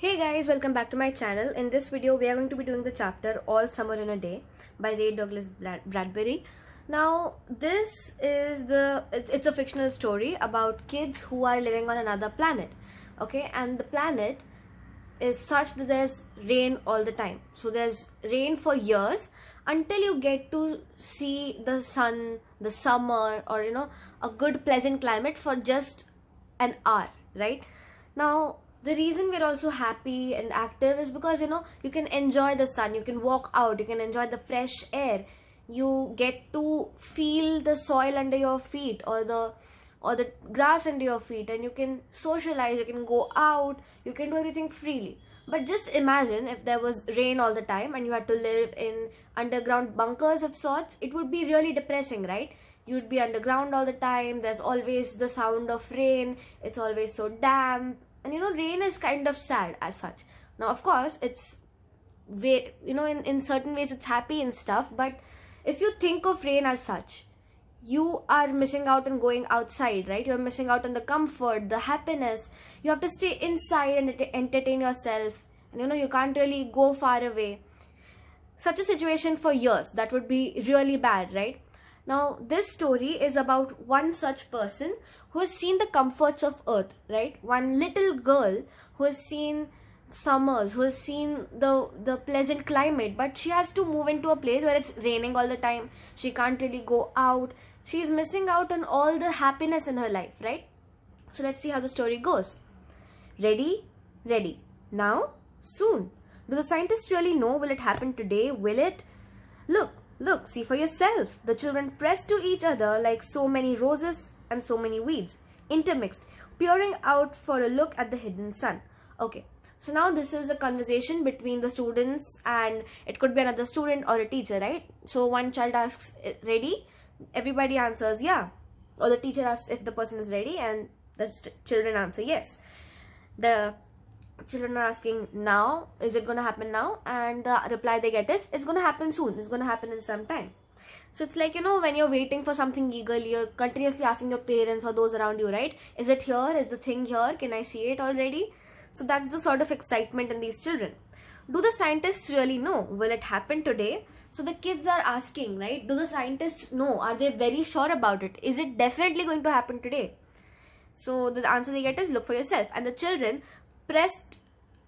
Hey guys, welcome back to my channel. In this video, we are going to be doing the chapter All Summer in a Day by Ray Douglas Bradbury. Now, this is it's a fictional story about kids who are living on another planet. Okay, and the planet is such that there's rain all the time. So there's rain for years until you get to see the sun, the summer, or a good pleasant climate for just an hour, right? Now, the reason we're also happy and active is because you can enjoy the sun, you can walk out, you can enjoy the fresh air, you get to feel the soil under your feet or the grass under your feet, and you can socialize, you can go out, you can do everything freely. But just imagine if there was rain all the time and you had to live in underground bunkers of sorts. It would be really depressing, right? You'd be underground all the time, there's always the sound of rain, it's always so damp. And rain is kind of sad as such. Now, of course, it's in certain ways it's happy and stuff, but if you think of rain as such, you are missing out on going outside, right? You're missing out on the comfort, the happiness. You have to stay inside and entertain yourself. And you can't really go far away. Such a situation for years, that would be really bad, right? Now, this story is about one such person who has seen the comforts of earth, right? One little girl who has seen summers, who has seen the pleasant climate, but she has to move into a place where it's raining all the time. She can't really go out. She's missing out on all the happiness in her life, right? So let's see how the story goes. Ready? Ready. Now? Soon. Do the scientists really know? Will it happen today? Will it? Look, see for yourself. The children pressed to each other like so many roses and so many weeds, intermixed, peering out for a look at the hidden sun. Okay, so now this is a conversation between the students, and it could be another student or a teacher, right? So one child asks, ready? Everybody answers, yeah. Or the teacher asks if the person is ready, and the children answer, yes. The children are asking, now, is it going to happen now? And the reply they get is, it's going to happen soon, it's going to happen in some time. So it's like, when you're waiting for something eagerly, you're continuously asking your parents or those around you, right? Is it here? Is the thing here? Can I see it already? So that's the sort of excitement in these children. Do the scientists really know? Will it happen today? So the kids are asking, right? Do the scientists know? Are they very sure about it? Is it definitely going to happen today? So the answer they get is, look for yourself. And the children pressed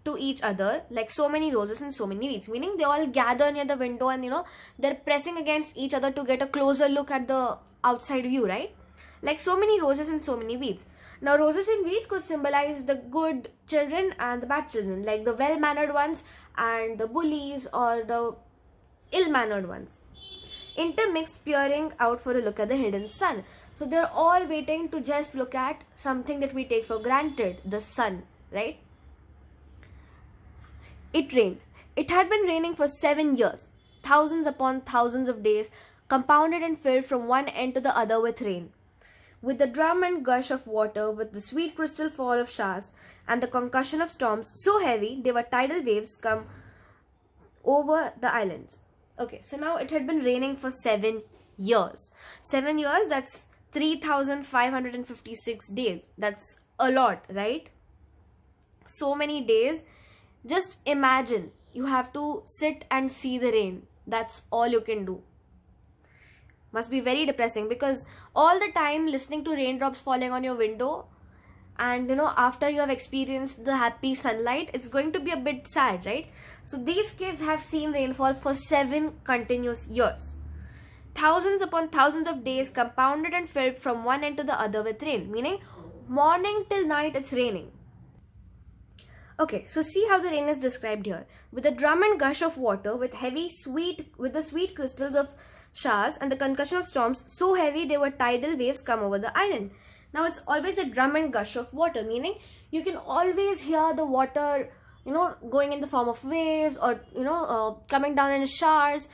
to each other like so many roses and so many weeds, meaning they all gather near the window and they're pressing against each other to get a closer look at the outside view, right? Like so many roses and so many weeds. Now, roses and weeds could symbolize the good children and the bad children, like the well-mannered ones and the bullies, or the ill-mannered ones, intermixed, peering out for a look at the hidden sun. So they're all waiting to just look at something that we take for granted, the sun, right? It rained. It had been raining for 7 years, thousands upon thousands of days, compounded and filled from one end to the other with rain. With the drum and gush of water, with the sweet crystal fall of showers, and the concussion of storms so heavy they were tidal waves come over the islands. Okay, so now it had been raining for 7 years. 7 years, that's 3,556 days. That's a lot, right? So many days. Just imagine you have to sit and see the rain. That's all you can do. Must be very depressing, because all the time listening to raindrops falling on your window, and after you have experienced the happy sunlight, it's going to be a bit sad, right? So these kids have seen rainfall for 7 continuous years. Thousands upon thousands of days compounded and filled from one end to the other with rain, meaning morning till night it's raining. Okay, so see how the rain is described here. With a drum and gush of water, with the sweet crystals of showers, and the concussion of storms so heavy they were tidal waves come over the island. Now it's always a drum and gush of water, meaning you can always hear the water, going in the form of waves, or coming down in showers.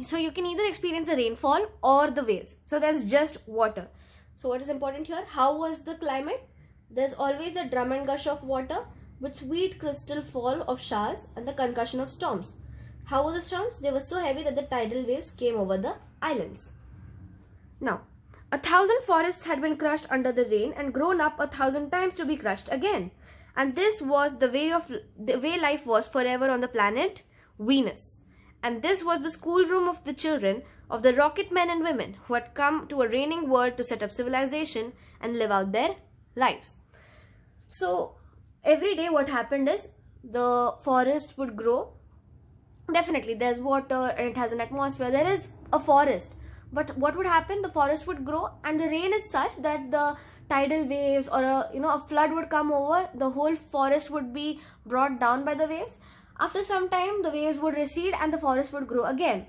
So you can either experience the rainfall or the waves. So there's just water. So what is important here? How was the climate? There's always the drum and gush of water, with sweet crystal fall of showers, and the concussion of storms. How were the storms? They were so heavy that the tidal waves came over the islands. Now, 1,000 forests had been crushed under the rain and grown up 1,000 times to be crushed again. And this was the way life was forever on the planet Venus. And this was the schoolroom of the children of the rocket men and women who had come to a reigning world to set up civilization and live out their lives. So every day what happened is the forest would grow. Definitely there's water and it has an atmosphere. There is a forest. But what would happen? The forest would grow and the rain is such that the tidal waves or a flood would come over. The whole forest would be brought down by the waves. After some time, the waves would recede and the forest would grow again.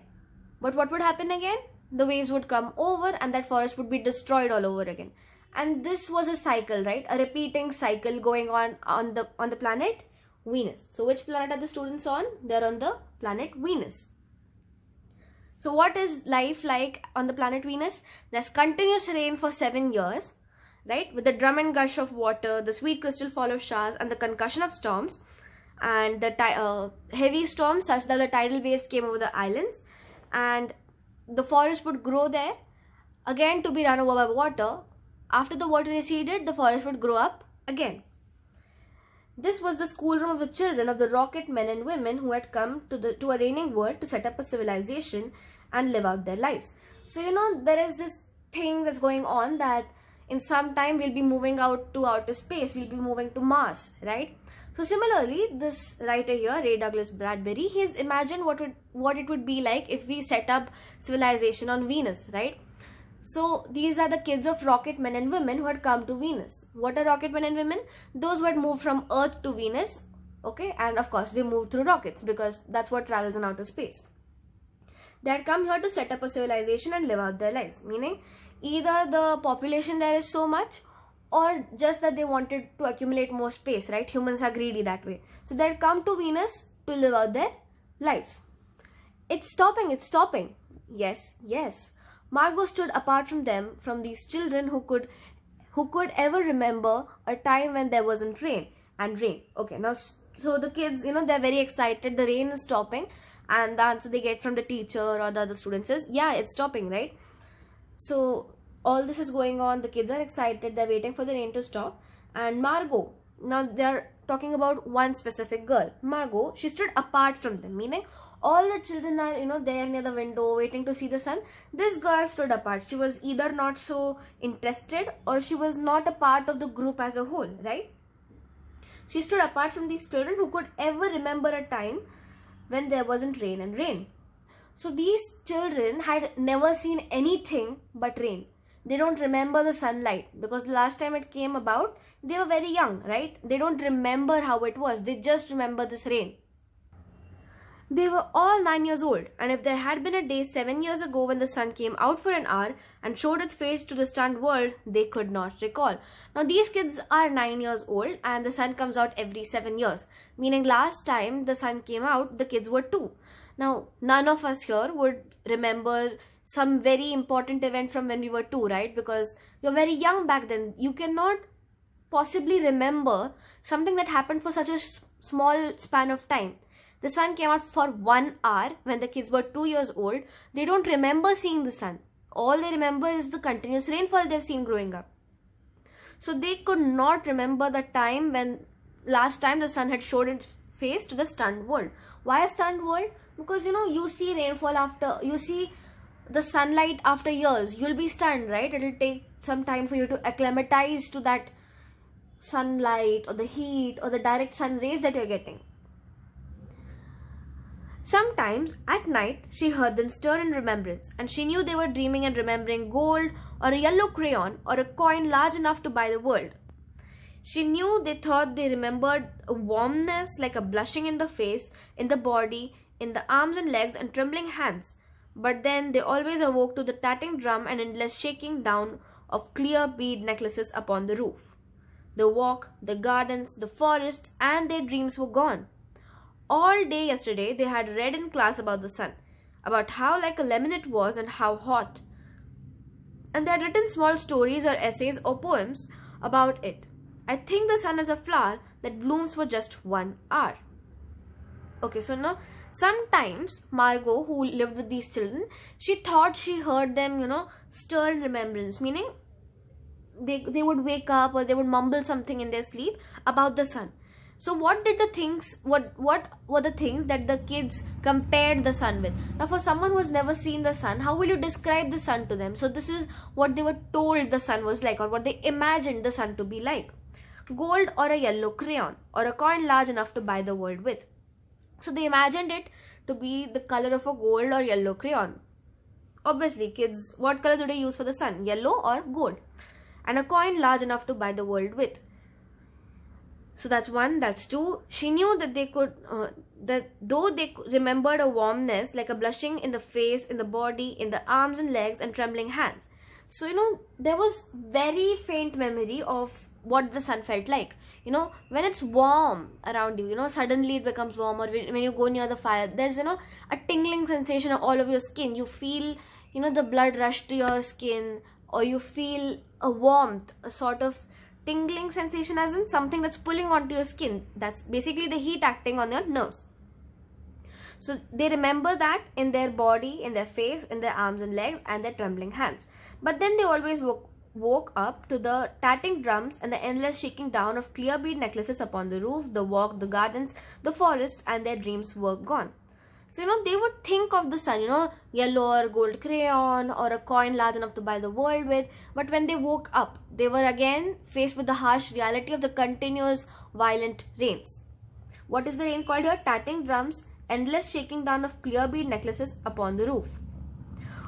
But what would happen again? The waves would come over and that forest would be destroyed all over again. And this was a cycle, right? A repeating cycle going on the planet Venus. So which planet are the students on? They're on the planet Venus. So what is life like on the planet Venus? There's continuous rain for 7 years, right? With the drum and gush of water, the sweet crystal fall of showers, and the concussion of storms, and the heavy storms such that the tidal waves came over the islands, and the forest would grow there, again to be run over by water. After the water receded, the forest would grow up again. This was the schoolroom of the children of the rocket men and women who had come to a reigning world to set up a civilization and live out their lives. So there is this thing that's going on that in some time we'll be moving out to outer space, we'll be moving to Mars, right? So similarly, this writer here, Ray Douglas Bradbury, he's imagined what it would be like if we set up civilization on Venus, right? So these are the kids of rocket men and women who had come to Venus. What are rocket men and women? Those who had moved from Earth to Venus, okay? And of course, they moved through rockets because that's what travels in outer space. They had come here to set up a civilization and live out their lives, meaning either the population there is so much or just that they wanted to accumulate more space, right? Humans are greedy that way. So they had come to Venus to live out their lives. It's stopping. Yes. Margot stood apart from them, from these children who could ever remember a time when there wasn't rain. Okay, now, so the kids, they're very excited. The rain is stopping. And the answer they get from the teacher or the other students is, yeah, it's stopping, right? So all this is going on. The kids are excited. They're waiting for the rain to stop. And Margot, now they're talking about one specific girl. Margot, she stood apart from them, meaning all the children are, there near the window waiting to see the sun. This girl stood apart. She was either not so interested or she was not a part of the group as a whole, right? She stood apart from these children who could ever remember a time when there wasn't rain. So these children had never seen anything but rain. They don't remember the sunlight because the last time it came about, they were very young, right? They don't remember how it was. They just remember this rain. They were all 9 years old, and if there had been a day 7 years ago when the sun came out for an hour and showed its face to the stunned world, they could not recall. Now these kids are 9 years old and the sun comes out every 7 years, meaning last time the sun came out, the kids were 2. Now none of us here would remember some very important event from when we were 2, right? Because you're very young back then. You cannot possibly remember something that happened for such a small span of time. The sun came out for 1 hour when the kids were 2 years old. They don't remember seeing the sun. All they remember is the continuous rainfall they've seen growing up. So they could not remember the time when last time the sun had showed its face to the stunned world. Why a stunned world? Because you see rainfall after, you see the sunlight after years. You'll be stunned, right? It'll take some time for you to acclimatize to that sunlight or the heat or the direct sun rays that you're getting. Sometimes at night she heard them stir in remembrance, and she knew they were dreaming and remembering gold or a yellow crayon or a coin large enough to buy the world. She knew they thought they remembered a warmness like a blushing in the face, in the body, in the arms and legs and trembling hands. But then they always awoke to the tatting drum and endless shaking down of clear bead necklaces upon the roof. The walk, the gardens, the forests, and their dreams were gone. All day yesterday they had read in class about the sun, about how like a lemon it was and how hot. And they had written small stories or essays or poems about it. I think the sun is a flower that blooms for just 1 hour. Okay, so now sometimes Margot, who lived with these children, she thought she heard them, stir in remembrance, meaning they would wake up or they would mumble something in their sleep about the sun. So what were the things that the kids compared the sun with? Now for someone who has never seen the sun, how will you describe the sun to them? So this is what they were told the sun was like, or what they imagined the sun to be like. Gold or a yellow crayon, or a coin large enough to buy the world with. So they imagined it to be the color of a gold or yellow crayon. Obviously, kids, what color do they use for the sun? Yellow or gold. And a coin large enough to buy the world with. So that's one. That's two. She knew that they could, that though they remembered a warmness, like a blushing in the face, in the body, in the arms and legs, and trembling hands. So, there was very faint memory of what the sun felt like. When it's warm around you, suddenly it becomes warm, or when you go near the fire, there's, a tingling sensation all over your skin. You feel, the blood rush to your skin, or you feel a warmth, a sort of tingling sensation, as in something that's pulling onto your skin. That's basically the heat acting on your nerves. So they remember that in their body, in their face, in their arms and legs, and their trembling hands. But then they always woke up to the tatting drums and the endless shaking down of clear bead necklaces upon the roof, the walk, the gardens, the forests, and their dreams were gone. So, they would think of the sun, yellow or gold crayon, or a coin large enough to buy the world with. But when they woke up, they were again faced with the harsh reality of the continuous violent rains. What is the rain called here? Tatting drums, endless shaking down of clear bead necklaces upon the roof.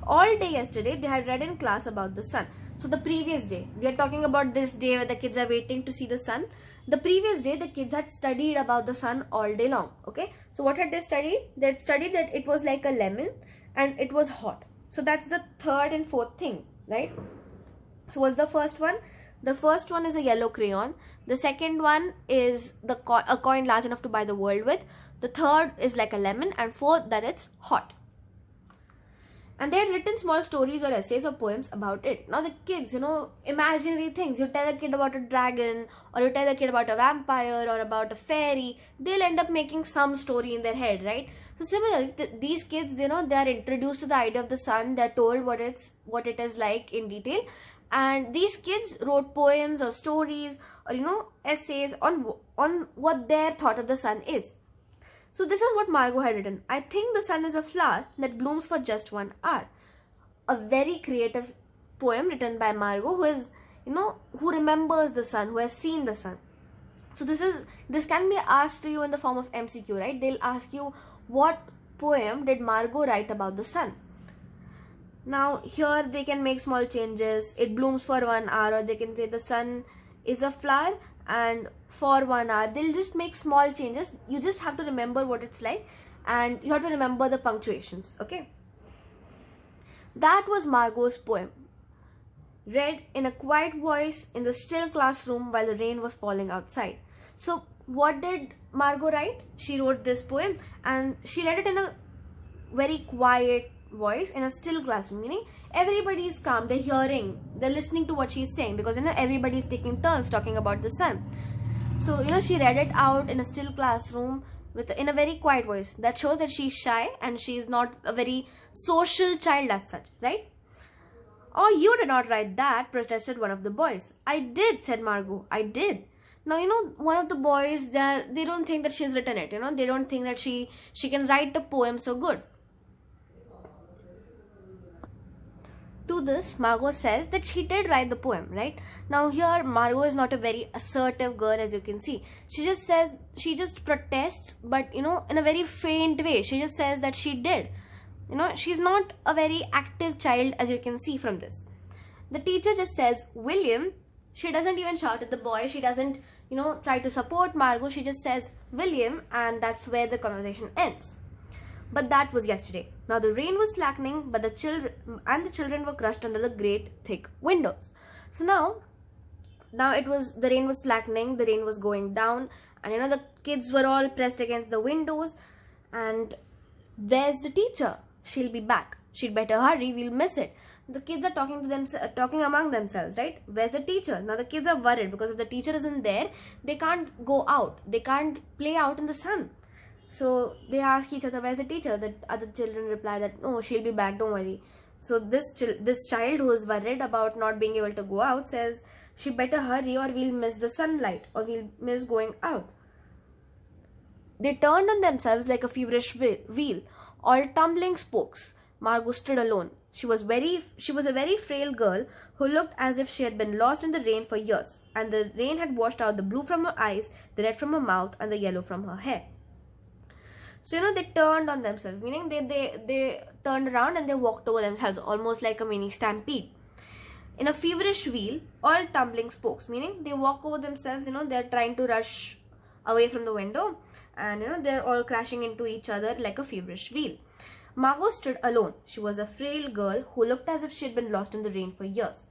All day yesterday, they had read in class about the sun. So the previous day, we are talking about this day where the kids are waiting to see the sun. The previous day, the kids had studied about the sun all day long. Okay. So what had they studied? They had studied that it was like a lemon and it was hot. So that's the third and fourth thing, right? So what's the first one? The first one is a yellow crayon. The second one is a coin large enough to buy the world with. The third is like a lemon, and fourth, that it's hot. And they had written small stories or essays or poems about it. Now the kids, imaginary things. You tell a kid about a dragon, or you tell a kid about a vampire, or about a fairy, they'll end up making some story in their head, right? So similarly, these kids, they are introduced to the idea of the sun. They're told what it is like in detail. And these kids wrote poems or stories or, essays on what their thought of the sun is. So this is what Margot had written. I think the sun is a flower that blooms for just 1 hour. A very creative poem written by Margot, who is, who remembers the sun, who has seen the sun. So this can be asked to you in the form of MCQ, right? They'll ask you, what poem did Margot write about the sun? Now here they can make small changes. It blooms for 1 hour, or they can say the sun is a flower and for 1 hour. They'll just make small changes. You just have to remember what it's like, and you have to remember the punctuations. Okay, that was Margot's poem, read in a quiet voice in the still classroom while the rain was falling outside. So what did Margot write? She wrote this poem and she read it in a very quiet voice in a still classroom, meaning everybody is calm, they're hearing, they're listening to what she's saying, because everybody's taking turns talking about the sun. So she read it out in a still classroom in a very quiet voice. That shows that she's shy and she's not a very social child as such, right? Oh, you did not write that, protested one of the boys. I did, said Margot. I did. Now one of the boys, they don't think that she's written it. They don't think that she can write the poem so good. To this, Margot says that she did write the poem, right? Now here, Margot is not a very assertive girl, as you can see. She just protests, but in a very faint way. She just says that she did. She's not a very active child, as you can see from this. The teacher just says, William. She doesn't even shout at the boy. She doesn't, try to support Margot. She just says, William, and that's where the conversation ends. But that was yesterday. Now the rain was slackening, but the children were crushed under the great thick windows. So now the rain was slackening, the rain was going down, and the kids were all pressed against the windows. And where's the teacher? She'll be back. She'd better hurry, we'll miss it. The kids are talking among themselves, right? Where's the teacher? Now the kids are worried because if the teacher isn't there, they can't go out. They can't play out in the sun. So they ask each other, where's the teacher? The other children reply that, no, she'll be back, don't worry. So this child who is worried about not being able to go out says she better hurry or we'll miss the sunlight or we'll miss going out. They turned on themselves like a feverish wheel, all tumbling spokes. Margot stood alone. She was a very frail girl who looked as if she had been lost in the rain for years, and the rain had washed out the blue from her eyes, the red from her mouth, and the yellow from her hair. So, they turned on themselves, meaning they turned around and they walked over themselves, almost like a mini stampede. In a feverish wheel, all tumbling spokes, meaning they walk over themselves, they're trying to rush away from the window, and they're all crashing into each other like a feverish wheel. Margot stood alone. She was a frail girl who looked as if she had been lost in the rain for years.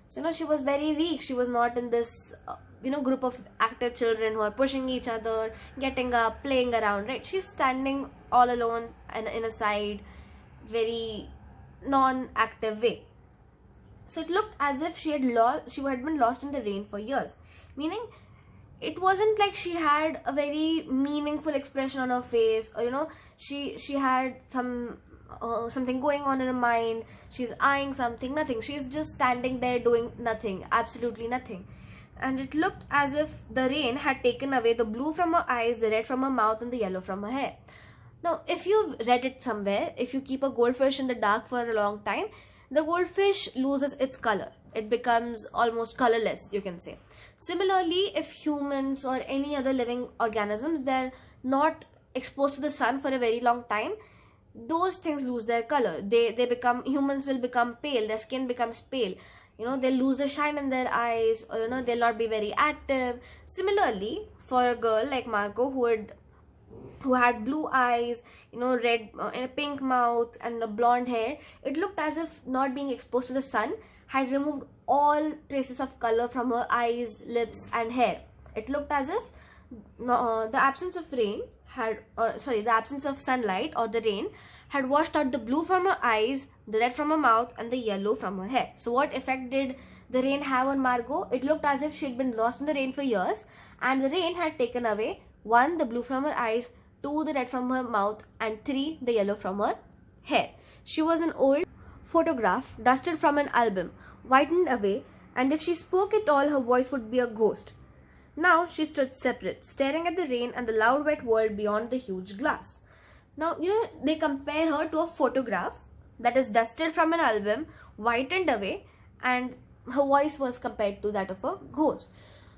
So, she was very weak. She was not in this, group of active children who are pushing each other, getting up, playing around, right? She's standing all alone and in a side, very non-active way. So, it looked as if she had been lost in the rain for years. Meaning, it wasn't like she had a very meaningful expression on her face, or she had something going on in her mind. She's eyeing something, nothing. She's just standing there doing nothing, absolutely nothing. And it looked as if the rain had taken away the blue from her eyes, the red from her mouth, and the yellow from her hair. Now, if you've read it somewhere, if you keep a goldfish in the dark for a long time, the goldfish loses its color. It becomes almost colorless, you can say. Similarly, if humans or any other living organisms, they're not exposed to the sun for a very long time, those things lose their color. Humans will become pale, their skin becomes pale. They'll lose the shine in their eyes, or they'll not be very active. Similarly, for a girl like Margot who had blue eyes, red and a pink mouth and a blonde hair, it looked as if not being exposed to the sun had removed all traces of color from her eyes, lips, and hair. It looked as if the absence of sunlight or the rain had washed out the blue from her eyes, the red from her mouth, and the yellow from her hair. So what effect did the rain have on Margot? It looked as if she had been lost in the rain for years, and the rain had taken away 1, the blue from her eyes, 2, the red from her mouth, and 3, the yellow from her hair. She was an old photograph dusted from an album, whitened away, and if she spoke at all, her voice would be a ghost. Now she stood separate, staring at the rain and the loud wet world beyond the huge glass. Now, they compare her to a photograph that is dusted from an album, whitened away, and her voice was compared to that of a ghost.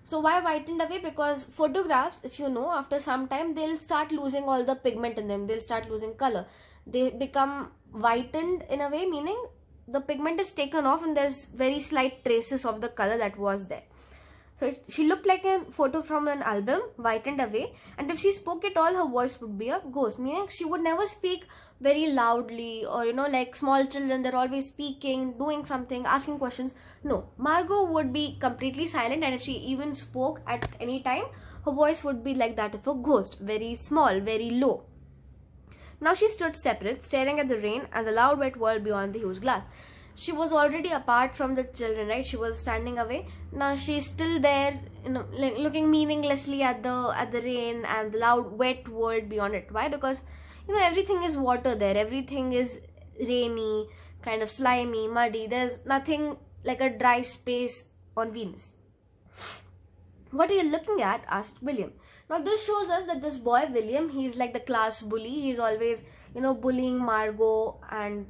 So why whitened away? Because photographs, if after some time, they'll start losing all the pigment in them. They'll start losing color. They become whitened in a way, meaning the pigment is taken off and there's very slight traces of the color that was there. So she looked like a photo from an album, whitened away, and if she spoke at all, her voice would be a ghost, meaning she would never speak very loudly, or like small children, they're always speaking, doing something, asking questions. No, Margot would be completely silent, and if she even spoke at any time, her voice would be like that of a ghost, very small, very low. Now she stood separate, staring at the rain and the loud wet world beyond the huge glass. She was already apart from the children, right? She was standing away. Now she's still there, looking meaninglessly at the rain and the loud wet world beyond it. Why? Because everything is water there. Everything is rainy, kind of slimy, muddy. There's nothing like a dry space on Venus. "What are you looking at?" asked William. Now this shows us that this boy William, he's like the class bully. He's always bullying Margot and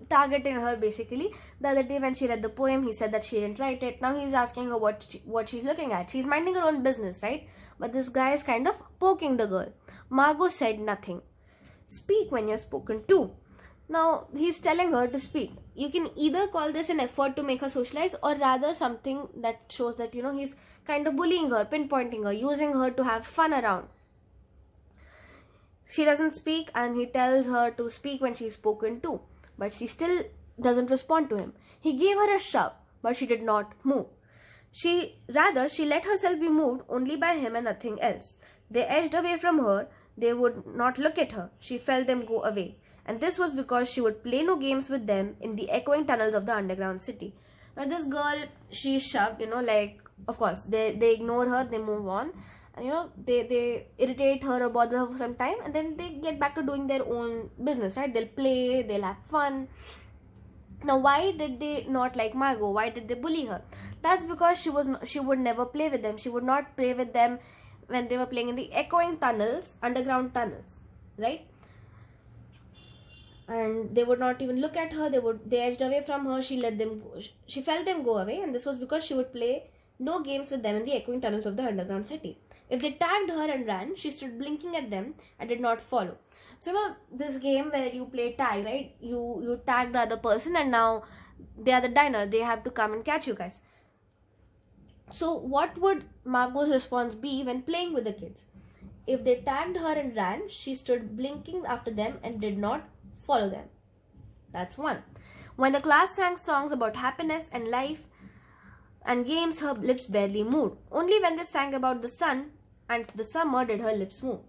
targeting her basically. The other day when she read the poem, he said that she didn't write it. Now he's asking her what she's looking at. She's minding her own business, right? But this guy is kind of poking the girl. Margot said nothing. "Speak when you're spoken to." Now he's telling her to speak. You can either call this an effort to make her socialize, or rather something that shows that he's kind of bullying her, pinpointing her, using her to have fun around. She doesn't speak, and he tells her to speak when she's spoken to. But she still doesn't respond to him. He gave her a shove, but she did not move. She let herself be moved only by him and nothing else. They edged away from her. They would not look at her. She felt them go away. And this was because she would play no games with them in the echoing tunnels of the underground city. Now this girl, she's shoved, of course, they ignore her, they move on. And they irritate her or bother her for some time, and then they get back to doing their own business, right? They'll play, they'll have fun. Now, why did they not like Margot? Why did they bully her? That's because she would never play with them. She would not play with them when they were playing in the echoing tunnels, underground tunnels, right? And they would not even look at her. They edged away from her. She let them go. She felt them go away, and this was because she would play no games with them in the echoing tunnels of the underground city. If they tagged her and ran, she stood blinking at them and did not follow. So, this game where you play tag, right? You tag the other person, and now they are the diner. They have to come and catch you guys. So, what would Margot's response be when playing with the kids? If they tagged her and ran, she stood blinking after them and did not follow them. That's one. When the class sang songs about happiness and life and games, her lips barely moved. Only when they sang about the sun and the summer did her lips move.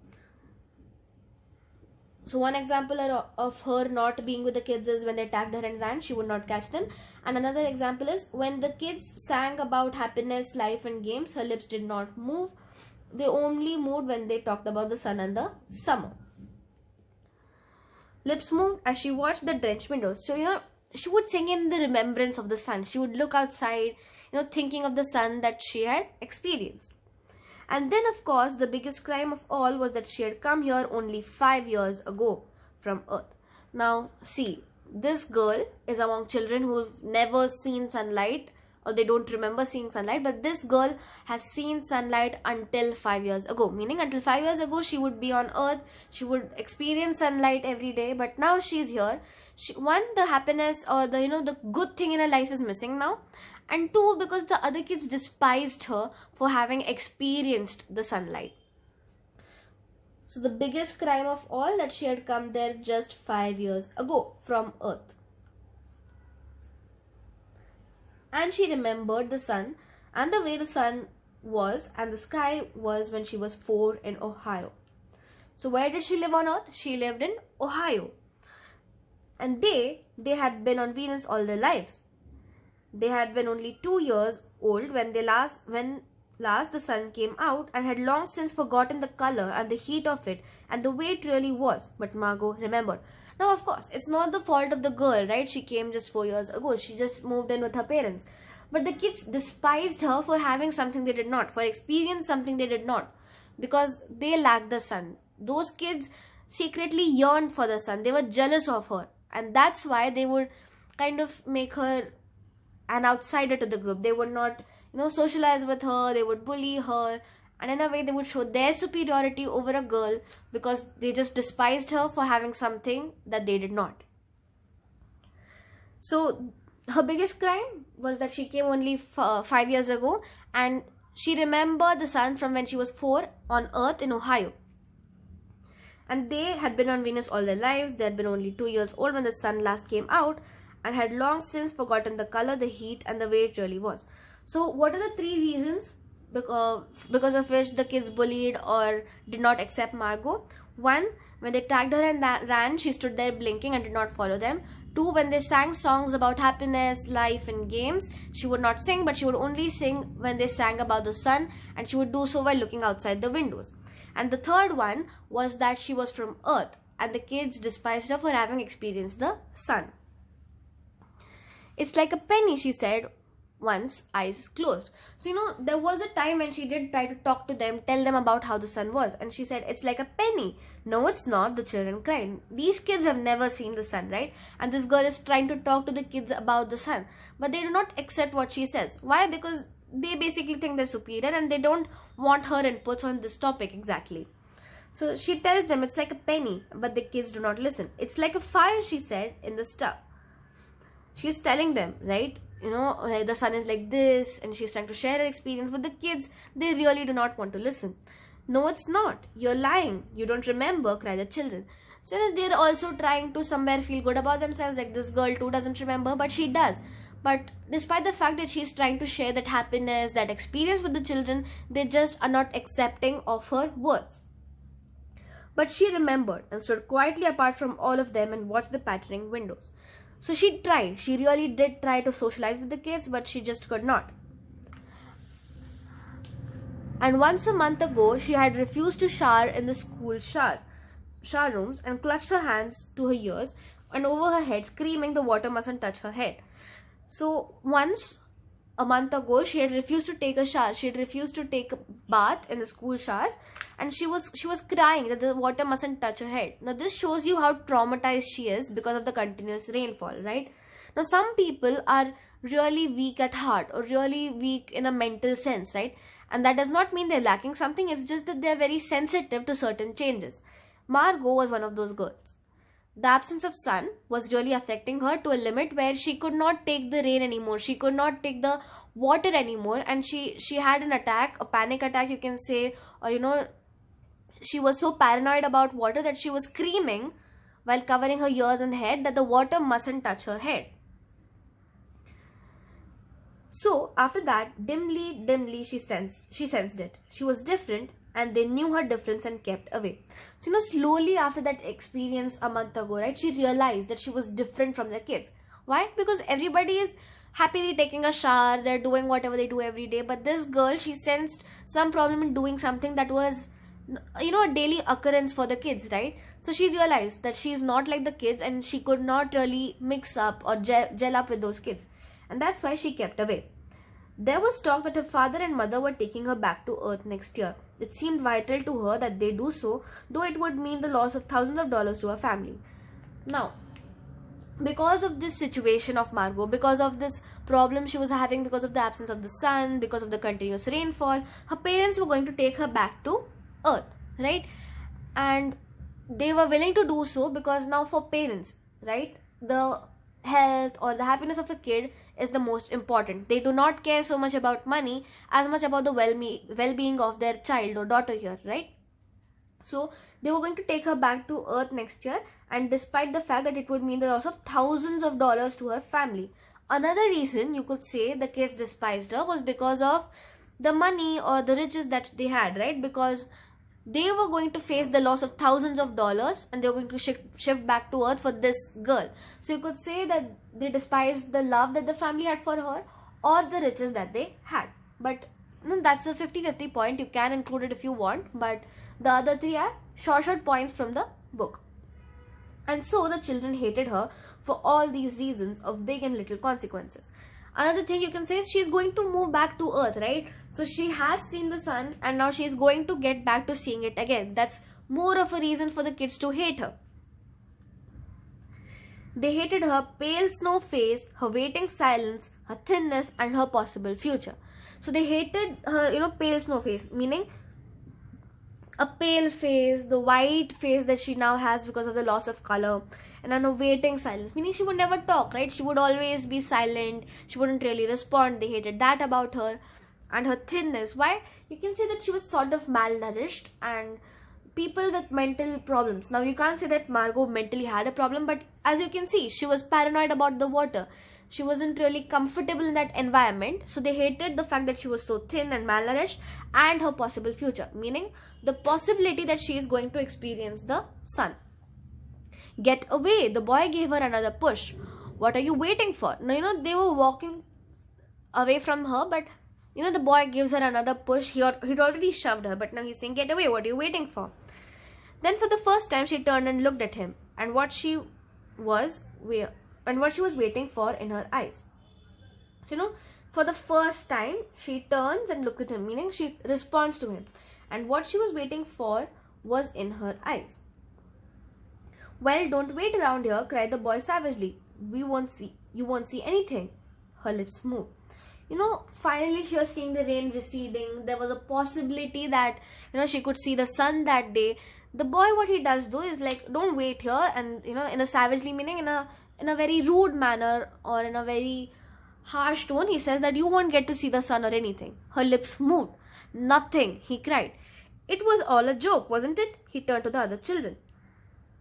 So one example of her not being with the kids is when they tagged her and ran, she would not catch them. And another example is when the kids sang about happiness, life and games, her lips did not move. They only moved when they talked about the sun and the summer. Lips moved as she watched the drenched windows. So, she would sing in the remembrance of the sun. She would look outside, thinking of the sun that she had experienced. And then, of course, the biggest crime of all was that she had come here only 5 years ago from Earth. Now, see, this girl is among children who've never seen sunlight, or they don't remember seeing sunlight, but this girl has seen sunlight until 5 years ago. Meaning, until 5 years ago, she would be on Earth, she would experience sunlight every day, but now she's here. The happiness or the good thing in her life is missing now. And two, because the other kids despised her for having experienced the sunlight. So the biggest crime of all, that she had come there just 5 years ago from Earth. And she remembered the sun and the way the sun was and the sky was when she was 4 in Ohio. So where did she live on Earth? She lived in Ohio. And they had been on Venus all their lives. They had been only 2 years old when last the sun came out, and had long since forgotten the color and the heat of it and the way it really was. But Margot remembered. Now, of course, it's not the fault of the girl, right? She came just 4 years ago. She just moved in with her parents. But the kids despised her for having something they did not, for experiencing something they did not, because they lacked the sun. Those kids secretly yearned for the sun. They were jealous of her. And that's why they would kind of make her an outsider to the group. They would not, socialize with her. They would bully her. And in a way, they would show their superiority over a girl because they just despised her for having something that they did not. So, her biggest crime was that she came only 5 years ago, and she remembered the sun from when she was 4 on Earth in Ohio. And they had been on Venus all their lives. They had been only 2 years old when the sun last came out, and had long since forgotten the color, the heat, and the way it really was. So, what are the 3 reasons because of which the kids bullied or did not accept Margot? 1, when they tagged her and ran, she stood there blinking and did not follow them. 2, when they sang songs about happiness, life, and games, she would not sing, but she would only sing when they sang about the sun, and she would do so while looking outside the windows. And the 3rd one was that she was from Earth, and the kids despised her for having experienced the sun. It's like a penny, she said, once, eyes closed. So, there was a time when she did try to talk to them, tell them about how the sun was. And she said, it's like a penny. No, it's not, the children cried. These kids have never seen the sun, right? And this girl is trying to talk to the kids about the sun. But they do not accept what she says. Why? Because they basically think they're superior and they don't want her inputs on this topic exactly. So she tells them it's like a penny, but the kids do not listen. It's like a fire, she said, in the stove. She's telling them, right? The sun is like this, and she's trying to share her experience, but the kids, they really do not want to listen. No, it's not. You're lying. You don't remember, cry the children. So they're also trying to somewhere feel good about themselves, like this girl too doesn't remember, but she does. But despite the fact that she's trying to share that happiness, that experience with the children, they just are not accepting of her words. But she remembered and stood quietly apart from all of them and watched the pattering windows. So she tried. She really did try to socialize with the kids, but she just could not. And once a month ago, she had refused to shower in the school shower rooms and clutched her hands to her ears, and over her head, screaming the water mustn't touch her head. So once, a month ago, she had refused to take a shower. She had refused to take a bath in the school showers, and she was crying that the water mustn't touch her head. Now this shows you how traumatized she is because of the continuous rainfall, right? Now some people are really weak at heart or really weak in a mental sense, right? And that does not mean they're lacking something. It's just that they're very sensitive to certain changes. Margot was one of those girls. The absence of sun was really affecting her to a limit where she could not take the rain anymore. She could not take the water anymore, and she had an attack, a panic attack, you can say, or she was so paranoid about water that she was screaming while covering her ears and head that the water mustn't touch her head. So after that, dimly she sensed it. She was different, and they knew her difference and kept away. So slowly after that experience a month ago, right, she realized that she was different from the kids. Why? Because everybody is happily taking a shower, they're doing whatever they do every day, but this girl, she sensed some problem in doing something that was a daily occurrence for the kids, right? So she realized that she is not like the kids, and she could not really mix up or gel up with those kids, and that's why she kept away. There was talk that her father and mother were taking her back to Earth next year. It seemed vital to her that they do so, though it would mean the loss of thousands of dollars to her family. Now, because of this situation of Margot, because of this problem she was having, because of the absence of the sun, because of the continuous rainfall, her parents were going to take her back to Earth, right? And they were willing to do so because now for parents, right, the health or the happiness of a kid is the most important. They do not care so much about money as much about the well-being of their child or daughter here, right? So they were going to take her back to Earth next year, and despite the fact that it would mean the loss of thousands of dollars to her family. Another reason you could say the kids despised her was because of the money or the riches that they had, right? Because they were going to face the loss of thousands of dollars, and they were going to shift back to Earth for this girl. So you could say that they despised the love that the family had for her or the riches that they had. But that's a 50-50 point. You can include it if you want, but the other three are short points from the book. And so the children hated her for all these reasons of big and little consequences. Another thing you can say is she's going to move back to Earth, right? So she has seen the sun, and now she's going to get back to seeing it again. That's more of a reason for the kids to hate her. They hated her pale snow face, her waiting silence, her thinness, and her possible future. So they hated her, pale snow face, meaning a pale face, the white face that she now has because of the loss of color, and an awaiting silence, meaning she would never talk, right? She would always be silent. She wouldn't really respond. They hated that about her. And her thinness. Why? You can say that she was sort of malnourished, and people with mental problems. Now you can't say that Margot mentally had a problem, but as you can see, she was paranoid about the water. She wasn't really comfortable in that environment. So they hated the fact that she was so thin and malnourished, and her possible future, meaning the possibility that she is going to experience the sun. Get away. The boy gave her another push. What are you waiting for? Now, they were walking away from her, but the boy gives her another push. He'd already shoved her, but now he's saying, get away. What are you waiting for? Then for the first time, she turned and looked at him, and what she was waiting for in her eyes. So, for the first time, she turns and looks at him, meaning she responds to him. And what she was waiting for was in her eyes. Well, don't wait around here, cried the boy savagely. You won't see anything. Her lips moved. Finally she was seeing the rain receding. There was a possibility that, she could see the sun that day. The boy, what he does though is like, don't wait here, and, in a savagely, meaning in a very rude manner or in a very harsh tone, he says that you won't get to see the sun or anything. Her lips moved. Nothing, he cried. It was all a joke, wasn't it? He turned to the other children.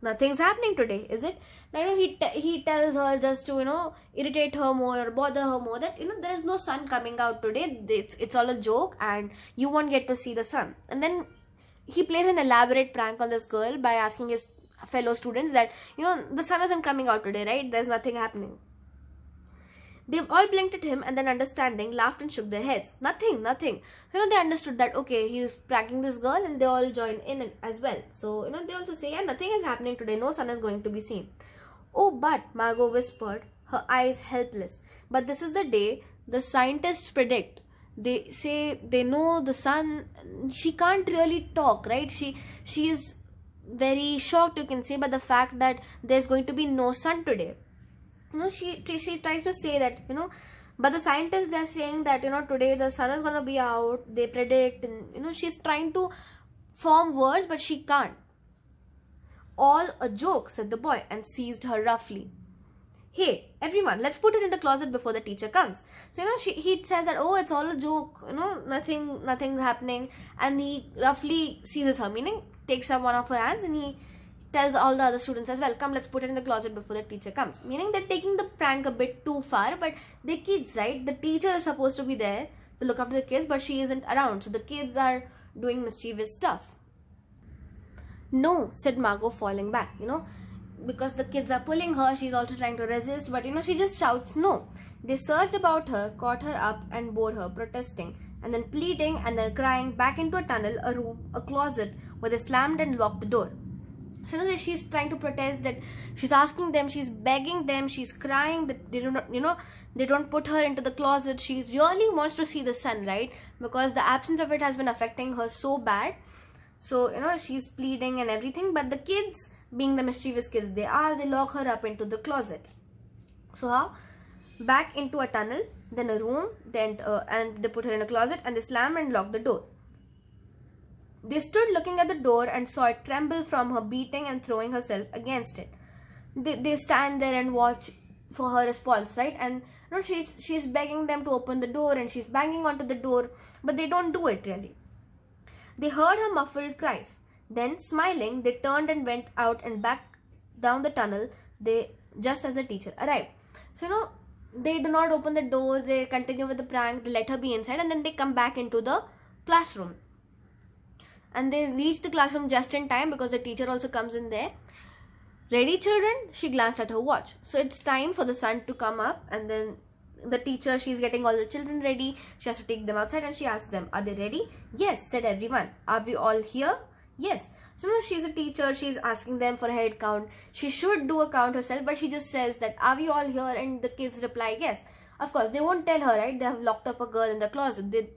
Nothing's happening today, is it? Now, he tells her just to, irritate her more or bother her more that, there is no sun coming out today. It's all a joke, and you won't get to see the sun. And then he plays an elaborate prank on this girl by asking his fellow students that, the sun isn't coming out today, right? There's nothing happening. They all blinked at him, and then understanding, laughed and shook their heads. Nothing. So, they understood that, okay, he's pranking this girl, and they all joined in as well. So, they also say, yeah, nothing is happening today. No sun is going to be seen. Oh, but, Margot whispered, her eyes helpless. But this is the day the scientists predict. They say they know the sun. She can't really talk, right? She is very shocked, you can say, by the fact that there's going to be no sun today. She tries to say that, but the scientists, they're saying that, today the sun is going to be out. They predict, and, she's trying to form words, but she can't. All a joke, said the boy, and seized her roughly. Hey, everyone, let's put it in the closet before the teacher comes. So, he says that, oh, it's all a joke, nothing's happening. And he roughly seizes her, meaning takes up one of her hands, and he tells all the other students as well, come, let's put it in the closet before the teacher comes. Meaning they're taking the prank a bit too far, but they're kids, right? The teacher is supposed to be there to look after the kids, but she isn't around. So the kids are doing mischievous stuff. No, said Margot, falling back, because the kids are pulling her. She's also trying to resist, but she just shouts no. They surged about her, caught her up and bore her, protesting, and then pleading, and then crying, back into a tunnel, a room, a closet, where they slammed and locked the door. So she's trying to protest, that she's asking them, she's begging them, she's crying that they they don't put her into the closet. She really wants to see the sun, right? Because the absence of it has been affecting her so bad. So, she's pleading and everything, but the kids, being the mischievous kids they lock her up into the closet. So how? Back into a tunnel, then a room, then and they put her in a closet, and they slam and lock the door. They stood looking at the door and saw it tremble from her beating and throwing herself against it. They stand there and watch for her response, right? And she's begging them to open the door, and she's banging onto the door, but they don't do it really. They heard her muffled cries. Then, smiling, they turned and went out and back down the tunnel, just as the teacher arrived. So, they do not open the door, they continue with the prank, they let her be inside, and then they come back into the classroom. And they reach the classroom just in time, because the teacher also comes in there. Ready, children? She glanced at her watch. So, it's time for the sun to come up, and then the teacher, she's getting all the children ready. She has to take them outside, and she asks them, are they ready? Yes, said everyone. Are we all here? Yes. So now she's a teacher, she's asking them for a head count. She should do a count herself, but she just says that, are we all here? And the kids reply, yes. Of course, they won't tell her, right? They have locked up a girl in the closet. They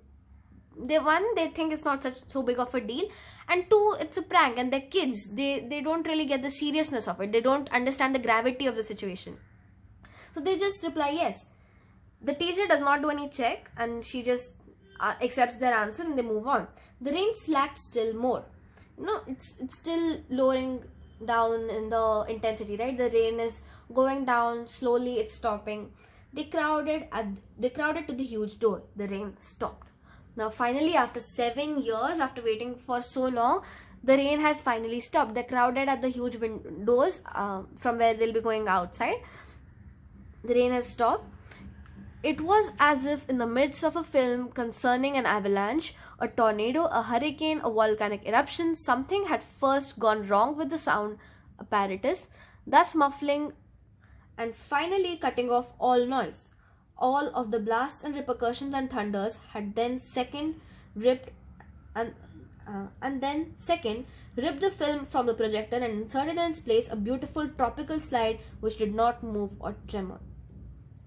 think it's not so big of a deal. And two, it's a prank, and they're kids. They don't really get the seriousness of it. They don't understand the gravity of the situation. So they just reply, yes. The teacher does not do any check, and she just accepts their answer, and they move on. The rain slacked still more. It's still lowering down in the intensity, right? The rain is going down slowly. It's stopping. They crowded to the huge door. The rain stopped. Now, finally, after 7 years, after waiting for so long, the rain has finally stopped. They crowded at the huge windows from where they'll be going outside. The rain has stopped. It was as if in the midst of a film concerning an avalanche, a tornado, a hurricane, a volcanic eruption, something had first gone wrong with the sound apparatus, thus muffling and finally cutting off all noise. All of the blasts and repercussions and thunders had then ripped the film from the projector and inserted in its place a beautiful tropical slide which did not move or tremor.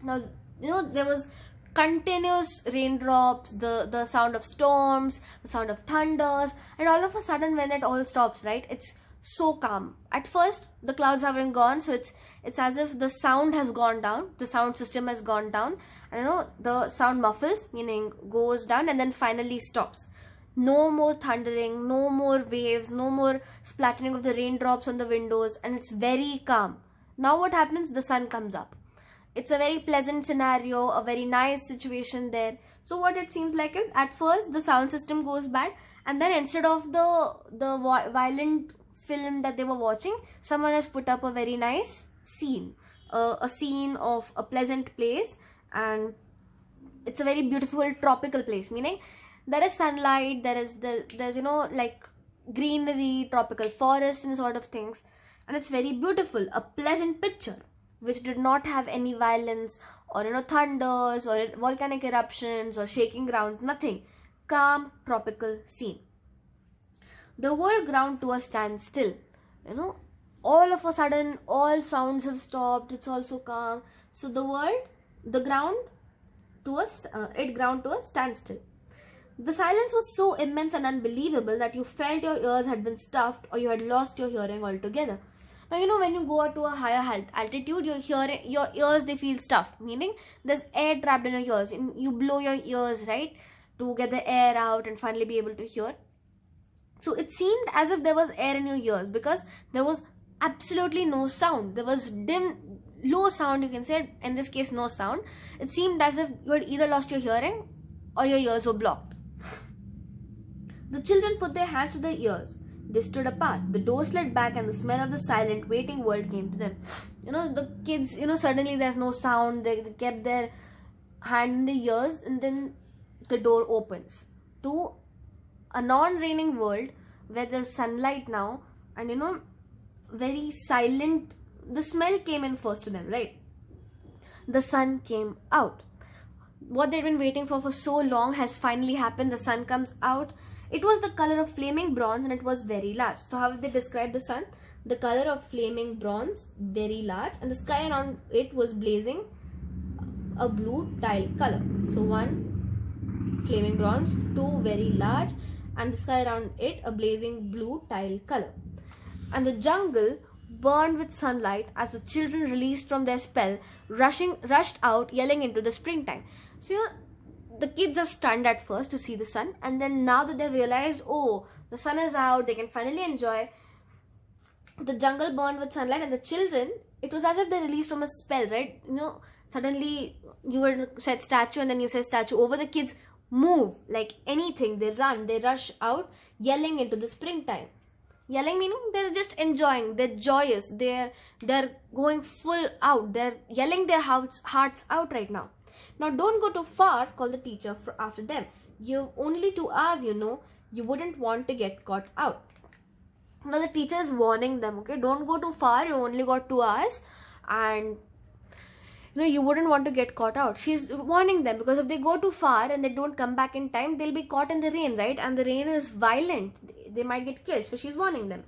Now, there was continuous raindrops, the sound of storms, the sound of thunders, and all of a sudden when it all stops, right, it's so calm. At first, the clouds haven't gone, so it's as if the sound has gone down, the sound system has gone down, and the sound muffles, meaning goes down and then finally stops. No more thundering, no more waves, no more splattering of the raindrops on the windows, and it's very calm. Now what happens? The sun comes up. It's a very pleasant scenario, a very nice situation there. So what it seems like is, at first the sound system goes bad, and then instead of the violent film that they were watching, someone has put up a very nice scene, a scene of a pleasant place, and it's a very beautiful tropical place, meaning there is sunlight, there's like greenery, tropical forest and sort of things, and it's very beautiful, a pleasant picture which did not have any violence or thunders or volcanic eruptions or shaking grounds, nothing. Calm tropical scene. The world ground to a standstill. all of a sudden all sounds have stopped. It's also calm. So the ground to us, it ground to a standstill. The silence was so immense and unbelievable that you felt your ears had been stuffed or you had lost your hearing altogether. Now, you know, when you go to a higher altitude, your ears, they feel stuffed, meaning there's air trapped in your ears. And you blow your ears, right, to get the air out and finally be able to hear. So it seemed as if there was air in your ears because there was absolutely no sound. There was low sound, you can say, in this case, no sound. It seemed as if you had either lost your hearing or your ears were blocked. The children put their hands to their ears. They stood apart. The door slid back and the smell of the silent, waiting world came to them. You know, the kids, you know, suddenly there's no sound. They kept their hand in the ears and then the door opens to a non-raining world where there's sunlight now and, you know, very silent. The smell came in first to them, right? The sun came out. What they'd been waiting for so long has finally happened. The sun comes out. It was the color of flaming bronze and it was very large. So how have they described the sun? The color of flaming bronze, very large, and the sky around it was blazing a blue tile color. So one, flaming bronze, two, very large, and the sky around it a blazing blue tile color. And the jungle burned with sunlight as the children, released from their spell, rushed out yelling into the springtime. So, you know, the kids are stunned at first to see the sun, and then now that they realized, oh, the sun is out, they can finally enjoy. The jungle burned with sunlight, and the children, it was as if they released from a spell, right? You know, suddenly you were said statue and then you said statue. Over, the kids move like anything. They run, they rush out yelling into the springtime. Yelling meaning they're just enjoying, they're joyous, they're going full out, they're yelling their hearts out right now. Now don't go too far, called the teacher after them. You've only 2 hours, you know, you wouldn't want to get caught out. Now the teacher is warning them, okay, don't go too far, you only got 2 hours and you know, you wouldn't want to get caught out. She's warning them because if they go too far and they don't come back in time, they'll be caught in the rain, right? And the rain is violent. They might get killed. So she's warning them.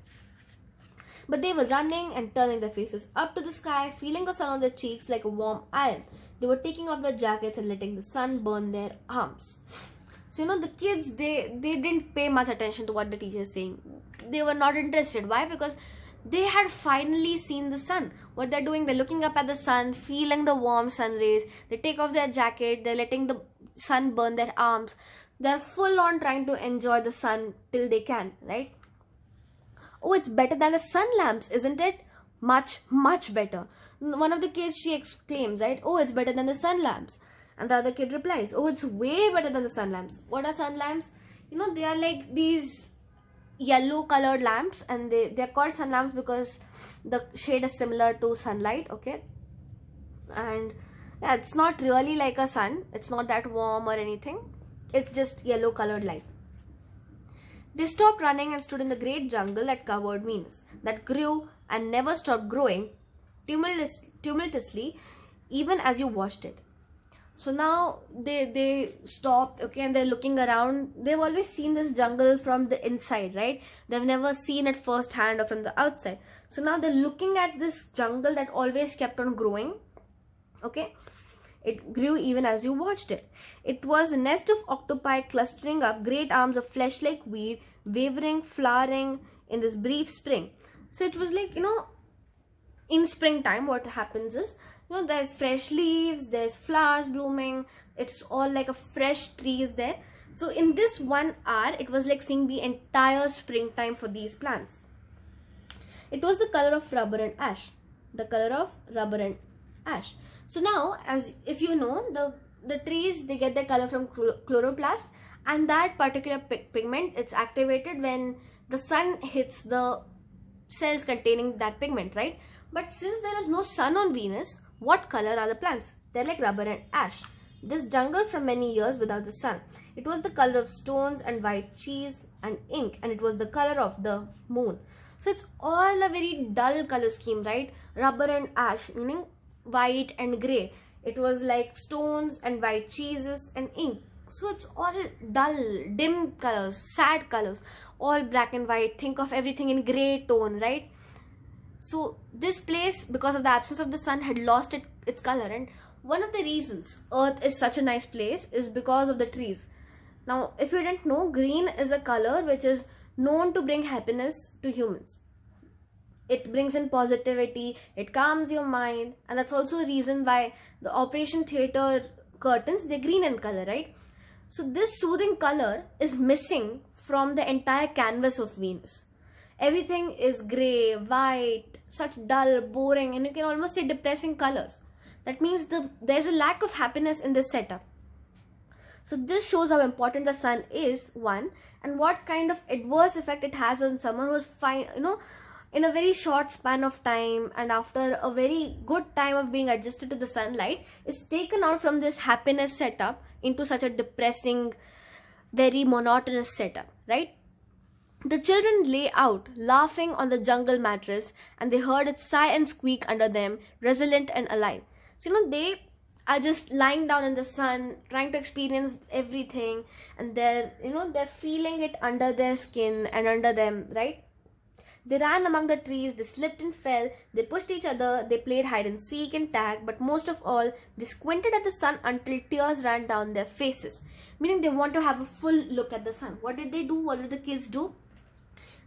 But they were running and turning their faces up to the sky, feeling the sun on their cheeks like a warm iron. They were taking off their jackets and letting the sun burn their arms. So, you know, the kids, they didn't pay much attention to what the teacher is saying. They were not interested. Why? Because they had finally seen the sun. What they're doing, they're looking up at the sun, feeling the warm sun rays. They take off their jacket, they're letting the sun burn their arms. They're full on trying to enjoy the sun till they can, right? Oh, it's better than the sun lamps, isn't it? Much, much better. One of the kids, she exclaims, right? Oh, it's better than the sun lamps. And the other kid replies, oh, it's way better than the sun lamps. What are sun lamps? You know, they are like these yellow colored lamps, and they're called sun lamps because the shade is similar to sunlight, okay? And yeah, it's not really like a sun. It's not that warm or anything. It's just yellow colored light. They stopped running and stood in the great jungle that covered Venus, that grew and never stopped growing tumultuously even as you watched it. So now they stopped, okay, and they're looking around. They've always seen this jungle from the inside, right? They've never seen it firsthand or from the outside. So now they're looking at this jungle that always kept on growing, okay? It grew even as you watched it. It was a nest of octopi clustering up, great arms of flesh like weed, wavering, flowering in this brief spring. So it was like, you know, in springtime what happens is, you know, there's fresh leaves, there's flowers blooming, it's all like a fresh tree is there. So in this 1 hour, it was like seeing the entire springtime for these plants. It was the color of rubber and ash. The color of rubber and ash. So now, as if you know, the trees, they get their color from chloroplast, and that particular pigment, it's activated when the sun hits the cells containing that pigment, right? But since there is no sun on Venus, what color are the plants? They're like rubber and ash. This jungle from many years without the sun. It was the color of stones and white cheese and ink, and it was the color of the moon. So it's all a very dull color scheme, right? Rubber and ash, meaning white and grey. It was like stones and white cheeses and ink. So it's all dull, dim colors, sad colors, all black and white. Think of everything in grey tone, right? So this place, because of the absence of the sun, had lost its color. And one of the reasons Earth is such a nice place is because of the trees. Now, if you didn't know, green is a color which is known to bring happiness to humans. It brings in positivity, it calms your mind, and that's also a reason why the Operation Theatre curtains, they're green in color, right? So this soothing color is missing from the entire canvas of Venus. Everything is grey, white, such dull, boring, and you can almost say depressing colors. That means there's a lack of happiness in this setup. So this shows how important the sun is, one, and what kind of adverse effect it has on someone who's fine, in a very short span of time, and after a very good time of being adjusted to the sunlight, is taken out from this happiness setup into such a depressing, very monotonous setup, right? The children lay out, laughing on the jungle mattress, and they heard it sigh and squeak under them, resilient and alive. So, they are just lying down in the sun, trying to experience everything, and they're feeling it under their skin and under them, right? They ran among the trees, they slipped and fell, they pushed each other, they played hide and seek and tag, but most of all, they squinted at the sun until tears ran down their faces. Meaning they want to have a full look at the sun. What did they do? What did the kids do?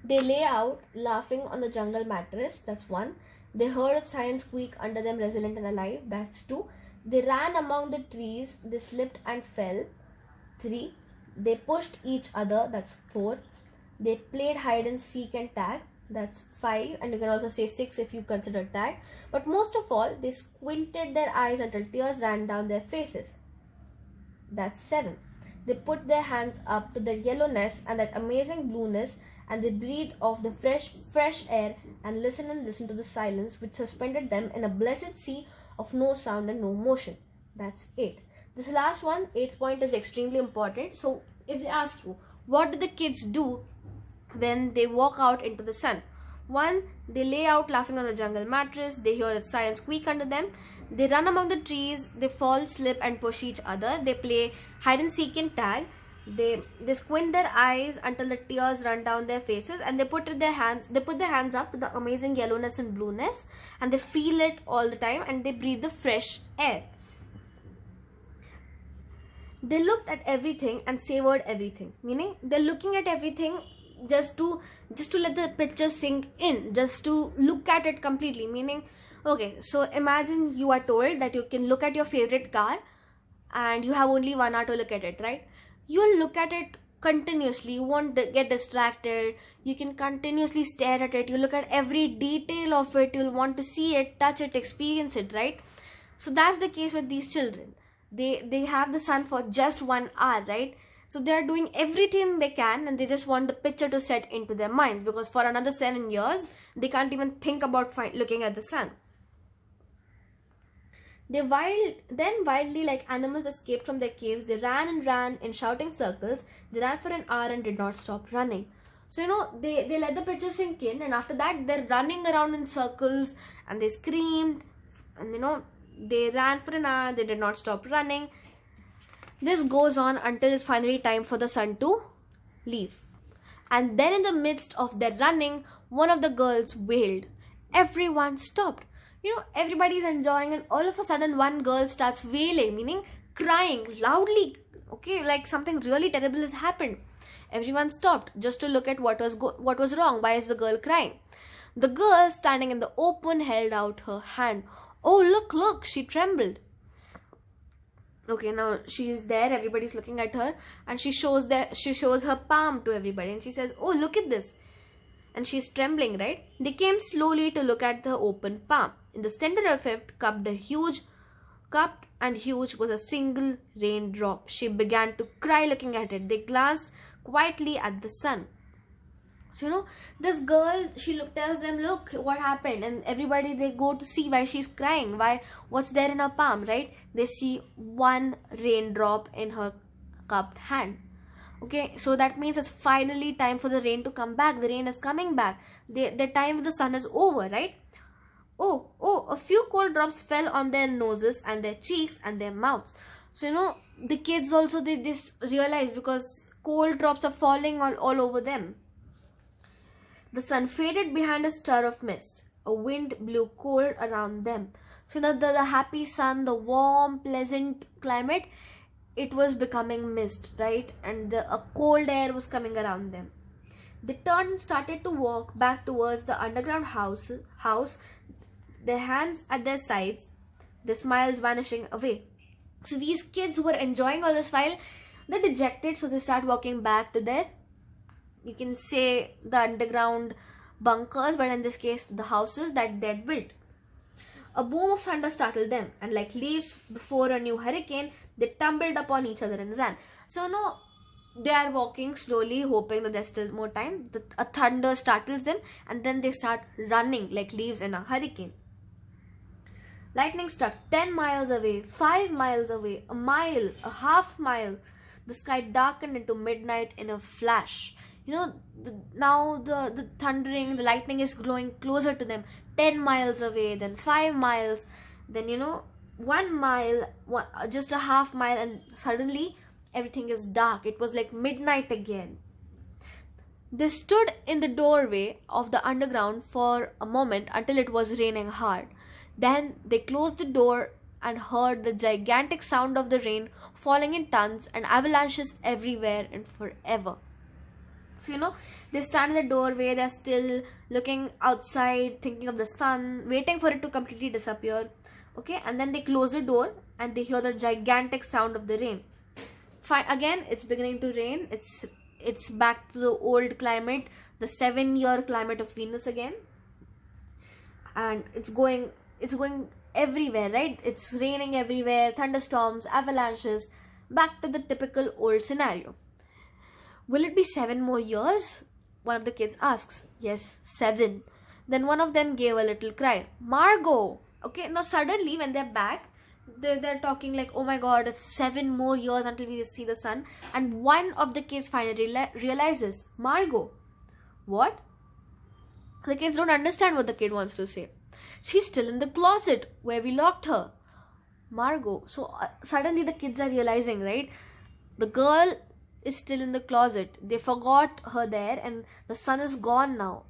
They lay out, laughing on the jungle mattress, that's one. They heard a sigh and squeak under them, resilient and alive, that's two. They ran among the trees, they slipped and fell, three. They pushed each other, that's four. They played hide and seek and tag, that's 5, and you can also say 6 if you consider tag. But most of all, they squinted their eyes until tears ran down their faces. That's 7. They put their hands up to the yellowness and that amazing blueness, and they breathed off the fresh air and listened to the silence which suspended them in a blessed sea of no sound and no motion. That's 8. This last one, 8th point, is extremely important. So if they ask you, what do the kids do when they walk out into the sun? 1. They lay out, laughing on the jungle mattress. They hear a sigh and squeak under them. They run among the trees. They fall, slip and push each other. They play hide and seek and tag. They squint their eyes until the tears run down their faces, and they put their hands up to the amazing yellowness and blueness, and they feel it all the time, and they breathe the fresh air. They looked at everything and savored everything, meaning they're looking at everything just to let the picture sink in, just to look at it completely. Meaning, okay, so imagine you are told that you can look at your favorite car and you have only 1 hour to look at it, right? You'll look at it continuously. You won't get distracted. You can continuously stare at it. You look at every detail of it. You'll want to see it, touch it, experience it, right? So that's the case with these children. They have the sun for just 1 hour, right? So they're doing everything they can, and they just want the picture to set into their minds, because for another 7 years, they can't even think about looking at the sun. They wildly, like animals, escaped from their caves. They ran and ran in shouting circles. They ran for an hour and did not stop running. So, they let the picture sink in, and after that, they're running around in circles, and they screamed, and they ran for an hour. They did not stop running. This goes on until it's finally time for the sun to leave. And then in the midst of their running, one of the girls wailed. Everyone stopped. Everybody's enjoying, and all of a sudden one girl starts wailing, meaning crying loudly. Okay, like something really terrible has happened. Everyone stopped just to look at what was wrong. Why is the girl crying? The girl, standing in the open, held out her hand. Oh, look, she trembled. Okay, now she is there, everybody's looking at her, and she shows her palm to everybody, and she says, oh, look at this. And she's trembling, right? They came slowly to look at the open palm. In the center of it, cupped and huge, was a single raindrop. She began to cry looking at it. They glanced quietly at the sun. So, this girl, she tells them, look, what happened? And everybody, they go to see why she's crying. What's there in her palm, right? They see one raindrop in her cupped hand. Okay, so that means it's finally time for the rain to come back. The rain is coming back. The time with the sun is over, right? Oh, a few cold drops fell on their noses and their cheeks and their mouths. So, the kids also, they realize, because cold drops are falling all over them. The sun faded behind a stir of mist. A wind blew cold around them. So the happy sun, the warm, pleasant climate, it was becoming mist, right? And a cold air was coming around them. They turned and started to walk back towards the underground house, their hands at their sides, their smiles vanishing away. So these kids who were enjoying all this while, they're dejected, so they start walking back to their, you can say, the underground bunkers, but in this case, the houses that they'd built. A boom of thunder startled them, and like leaves before a new hurricane, they tumbled upon each other and ran. So no, they are walking slowly, hoping that there's still more time. A thunder startles them, and then they start running like leaves in a hurricane. Lightning struck 10 miles away, 5 miles away, a mile, a half mile. The sky darkened into midnight in a flash. You know, now the thundering, the lightning is glowing closer to them, 10 miles away, then 5 miles, then 1 mile, just a half mile, and suddenly everything is dark. It was like midnight again. They stood in the doorway of the underground for a moment until it was raining hard. Then they closed the door and heard the gigantic sound of the rain falling in tons and avalanches everywhere and forever. So, they stand in the doorway, they're still looking outside, thinking of the sun, waiting for it to completely disappear. Okay, and then they close the door and they hear the gigantic sound of the rain. Fine, again, it's beginning to rain. It's back to the old climate, the 7-year climate of Venus again. And it's going everywhere, right? It's raining everywhere, thunderstorms, avalanches, back to the typical old scenario. Will it be 7 more years? One of the kids asks. Yes, 7. Then one of them gave a little cry. Margot! Okay, now suddenly when they're back, they're talking like, oh my god, it's 7 more years until we see the sun. And one of the kids finally realizes, Margot. What? The kids don't understand what the kid wants to say. She's still in the closet where we locked her. Margot. So suddenly the kids are realizing, right? The girl is still in the closet. They forgot her there and the sun is gone now.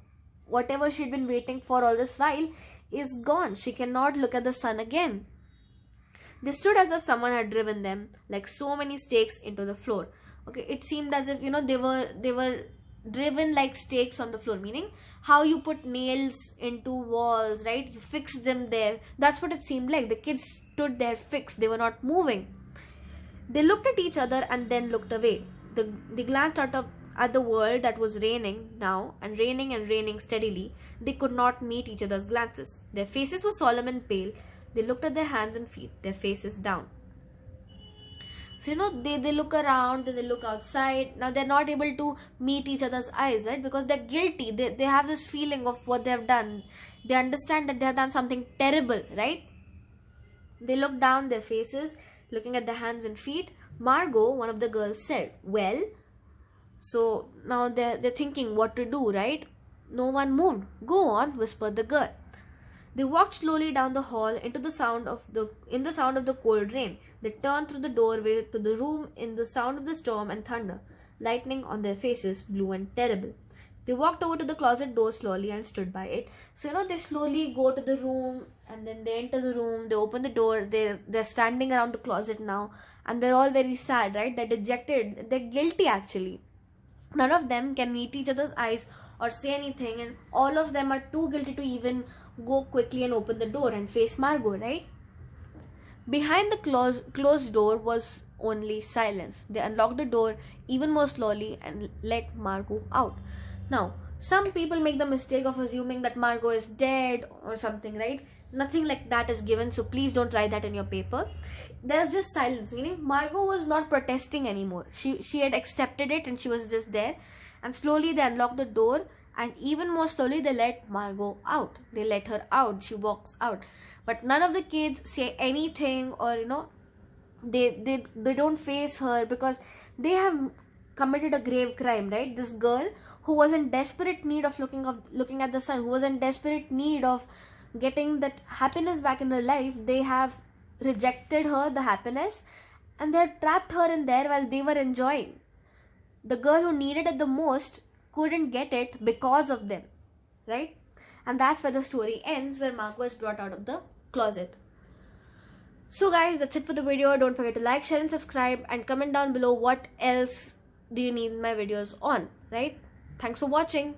Whatever she'd been waiting for all this while is gone. She cannot look at the sun again. They stood as if someone had driven them like so many stakes into the floor. Okay, it seemed as if they were driven like stakes on the floor, meaning how you put nails into walls, right? You fix them there. That's what it seemed like. The kids stood there fixed. They were not moving. They looked at each other and then looked away. They glanced at the world that was raining now and raining steadily. They could not meet each other's glances. Their faces were solemn and pale. They looked at their hands and feet, their faces down. So, they look around, then they look outside. Now, they're not able to meet each other's eyes, right? Because they're guilty. They have this feeling of what they've done. They understand that they have done something terrible, right? They look down their faces, looking at their hands and feet. Margot, one of the girls, said, well, so now they're thinking what to do, right? No one moved. Go on, whispered the girl. They walked slowly down the hall in the sound of the cold rain. They turned through the doorway to the room in the sound of the storm and thunder. Lightning on their faces, blue and terrible. They walked over to the closet door slowly and stood by it. So, they slowly go to the room and then they enter the room. They open the door. They're standing around the closet now and they're all very sad, right? They're dejected. They're guilty actually. None of them can meet each other's eyes or say anything, and all of them are too guilty to even go quickly and open the door and face Margot, right? Behind the closed door was only silence. They unlocked the door even more slowly and let Margot out. Now, some people make the mistake of assuming that Margot is dead or something, right? Nothing like that is given, so please don't write that in your paper. There's just silence, meaning Margot was not protesting anymore. She had accepted it and she was just there. And slowly they unlocked the door, and even more slowly they let Margot out. They let her out. She walks out. But none of the kids say anything, or they don't face her because they have committed a grave crime, right? This girl who was in desperate need of looking at the sun, who was in desperate need of getting that happiness back in her life, they have rejected her, the happiness, and they had trapped her in there while they were enjoying. The girl who needed it the most couldn't get it because of them, right? and that's where the story ends, where Mark was brought out of the closet. So guys, that's it for the video. Don't forget to like, share and subscribe, and comment down below what else do you need my videos on, right? Thanks for watching.